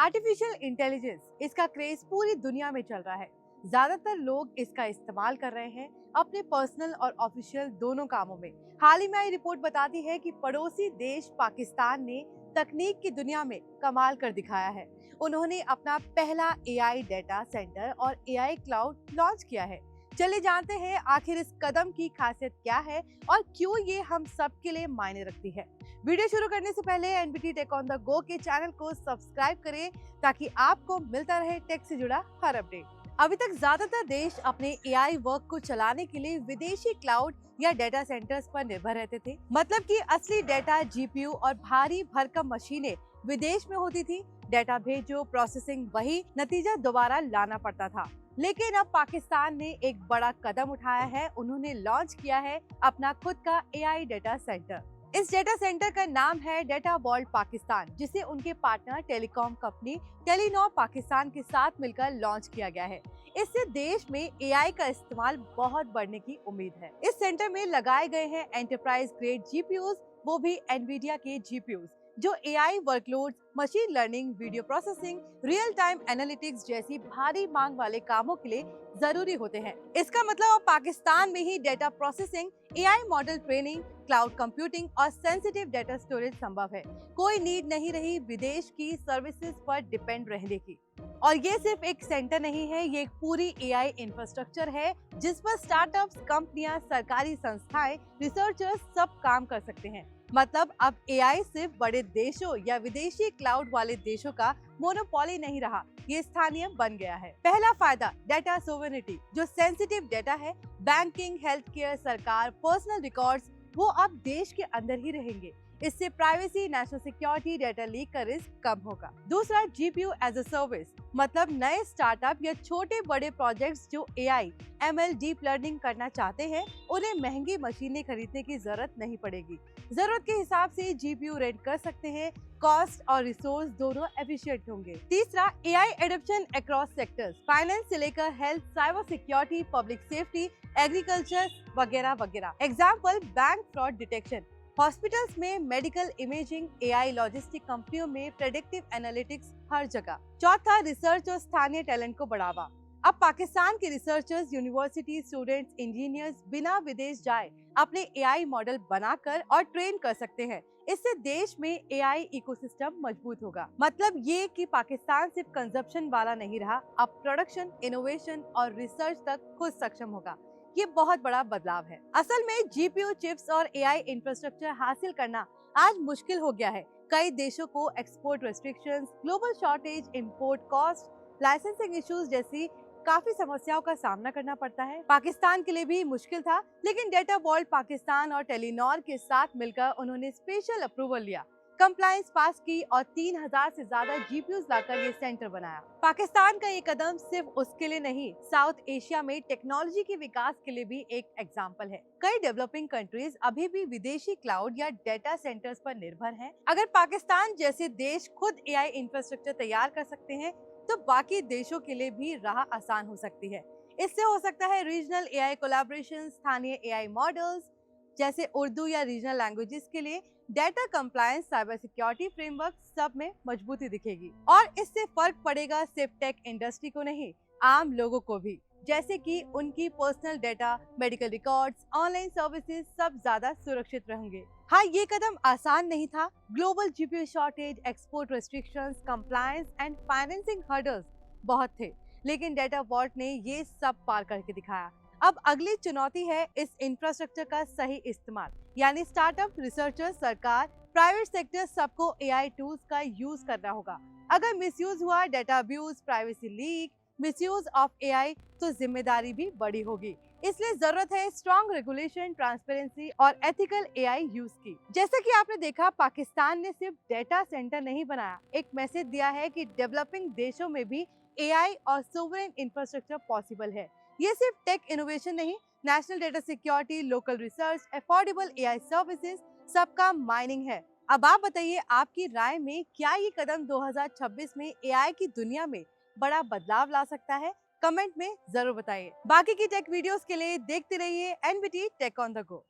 Artificial intelligence, इसका craze पूरी दुनिया में चल रहा है। ज्यादातर लोग इसका इस्तेमाल कर रहे हैं अपने पर्सनल और ऑफिशियल दोनों कामों में। हाल ही में आई रिपोर्ट बताती है कि पड़ोसी देश पाकिस्तान ने तकनीक की दुनिया में कमाल कर दिखाया है। उन्होंने अपना पहला एआई डेटा सेंटर और एआई क्लाउड लॉन्च किया है। चलिए जानते हैं आखिर इस कदम की खासियत क्या है और क्यों ये हम सब के लिए मायने रखती है। वीडियो शुरू करने से पहले NBT tech on the go के चैनल को सब्सक्राइब करें ताकि आपको मिलता रहे टेक से जुड़ा हर अपडेट। अभी तक ज्यादातर देश अपने एआई वर्क को चलाने के लिए विदेशी क्लाउड या डेटा सेंटर्स पर निर्भर रहते थे। मतलब कि असली डेटा जीपीयू और भारी भरकम मशीनें विदेश में होती थी। डेटा भेजो, प्रोसेसिंग वही, नतीजा दोबारा लाना पड़ता था। लेकिन अब पाकिस्तान ने एक बड़ा कदम उठाया है। उन्होंने लॉन्च किया है अपना खुद का एआई डेटा सेंटर। इस डेटा सेंटर का नाम है डेटा वॉल्ट पाकिस्तान, जिसे उनके partner telecom company Telenor Pakistan के साथ मिलकर लॉन्च किया गया है। इससे देश में एआई का इस्तेमाल बहुत बढ़ने की उम्मीद है। इस सेंटर में लगाए गए हैं एंटरप्राइज ग्रेड जीपीयूज, वो भी एनवीडिया के जीपीयूज, जो AI workloads, machine learning, video processing, real time analytics जैसी भारी मांग वाले कामों के लिए जरूरी होते हैं। इसका मतलब अब पाकिस्तान में ही data processing, AI model training, cloud computing और सेंसिटिव डेटा स्टोरेज संभव है। कोई नीड नहीं रही विदेश की सर्विसेज पर डिपेंड रहने की। और ये सिर्फ एक सेंटर नहीं है, ये एक पूरी एआई इंफ्रास्ट्रक्चर है जिस पर स्टार्टअप्स, कंपनियां, सरकारी संस्थाएं, रिसर्चर्स सब काम कर सकते हैं। मतलब अब एआई सिर्फ बड़े देशों या विदेशी क्लाउड वाले देशों का मोनोपोली नहीं रहा, ये स्थानीय बन गया है। पहला फायदा, डेटा सोवरेनिटी। जो सेंसिटिव डेटा है, बैंकिंग, हेल्थ केयर, सरकार, पर्सनल रिकॉर्ड्स, वो अब देश के अंदर ही रहेंगे। इससे privacy, national security, data leak का रिस्क कम होगा। दूसरा, जीपीयू एज अ सर्विस। मतलब नए स्टार्टअप या छोटे बड़े प्रोजेक्ट्स जो एआई, एमएल, डीप लर्निंग करना चाहते हैं, उन्हें महंगी मशीनें खरीदने की जरूरत नहीं पड़ेगी। जरूरत के हिसाब से जीपीयू रेंट कर सकते हैं। कॉस्ट और रिसोर्स दोनों एफिशिएंट होंगे। तीसरा, AI adoption across sectors. Finance से लेकर health, cyber security, public safety, agriculture वगैरह वगैरह। Example, bank fraud detection, hospitals में मेडिकल इमेजिंग, एआई लॉजिस्टिक कंपनियों में प्रेडिक्टिव एनालिटिक्स, हर जगह। चौथा, रिसर्च और स्थानीय टैलेंट को बढ़ावा। अब पाकिस्तान के रिसर्चर्स, यूनिवर्सिटी स्टूडेंट्स, इंजीनियर्स बिना विदेश जाए अपने एआई मॉडल बनाकर और ट्रेन कर सकते हैं। इससे देश में एआई इकोसिस्टम मजबूत होगा। मतलब ये कि पाकिस्तान सिर्फ कंजप्शन वाला नहीं रहा, अब प्रोडक्शन, इनोवेशन और रिसर्च तक खुद सक्षम होगा। ये बहुत बड़ा बदलाव है। असल में जीपीयू चिप्स और एआई इंफ्रास्ट्रक्चर हासिल करना आज मुश्किल हो गया है। कई देशों को export restrictions, global shortage, import cost, licensing issues जैसी काफी समस्याओं का सामना करना पड़ता है। पाकिस्तान के लिए भी मुश्किल था, लेकिन डेटा वॉल्ट पाकिस्तान और टेलीनॉर के साथ मिलकर उन्होंने स्पेशल अप्रूवल लिया, कंप्लायंस पास की और 3000 से ज्यादा जीपीयूज लाकर ये सेंटर बनाया। पाकिस्तान का ये कदम सिर्फ उसके लिए नहीं, साउथ एशिया में टेक्नोलॉजी के विकास के लिए भी एक एग्जाम्पल है। कई डेवलपिंग कंट्रीज अभी भी विदेशी क्लाउड या डेटा सेंटर्स पर निर्भर हैं। अगर पाकिस्तान जैसे देश खुद एआई इंफ्रास्ट्रक्चर तैयार कर सकते हैं, तो बाकी देशों के लिए भी राह आसान हो सकती है। इससे हो सकता है रीजनल एआई कोलैबोरेशन, स्थानीय एआई मॉडल्स जैसे उर्दू या रीजनल लैंग्वेजेस के लिए data compliance, cyber security framework, सब में मजबूती दिखेगी। और इससे फर्क पड़ेगा सिर्फ टेक इंडस्ट्री को नहीं, आम लोगों को भी, जैसे कि उनकी personal data, medical records, online services सब ज्यादा सुरक्षित रहेंगे। हाँ, ये कदम आसान नहीं था। Global GPU shortage, export restrictions, compliance and financing hurdles बहुत थे, लेकिन डेटा वॉल्ट ने ये सब पार करके दिखाया। अब अगली चुनौती है इस इंफ्रास्ट्रक्चर का सही इस्तेमाल, यानी स्टार्टअप, रिसर्चर, सरकार, प्राइवेट सेक्टर सबको एआई टूल्स का यूज करना होगा। अगर मिसयूज हुआ, data abuse, privacy leak, misuse of AI, तो जिम्मेदारी भी बड़ी होगी। इसलिए जरूरत है स्ट्रॉन्ग रेगुलेशन, ट्रांसपेरेंसी और एथिकल एआई यूज की। जैसा कि आपने देखा, पाकिस्तान ने सिर्फ डेटा सेंटर नहीं बनाया, एक मैसेज दिया है कि डेवलपिंग देशों में भी एआई और सोवरेन इंफ्रास्ट्रक्चर पॉसिबल है। ये सिर्फ टेक इनोवेशन नहीं, national data security, local research, affordable AI services, सबका माइनिंग है। अब आप बताइए, आपकी राय में क्या ये कदम 2026 में एआई की दुनिया में बड़ा बदलाव ला सकता है? कमेंट में जरूर बताइए। बाकी की टेक वीडियोस के लिए देखते रहिए NBT tech on the go.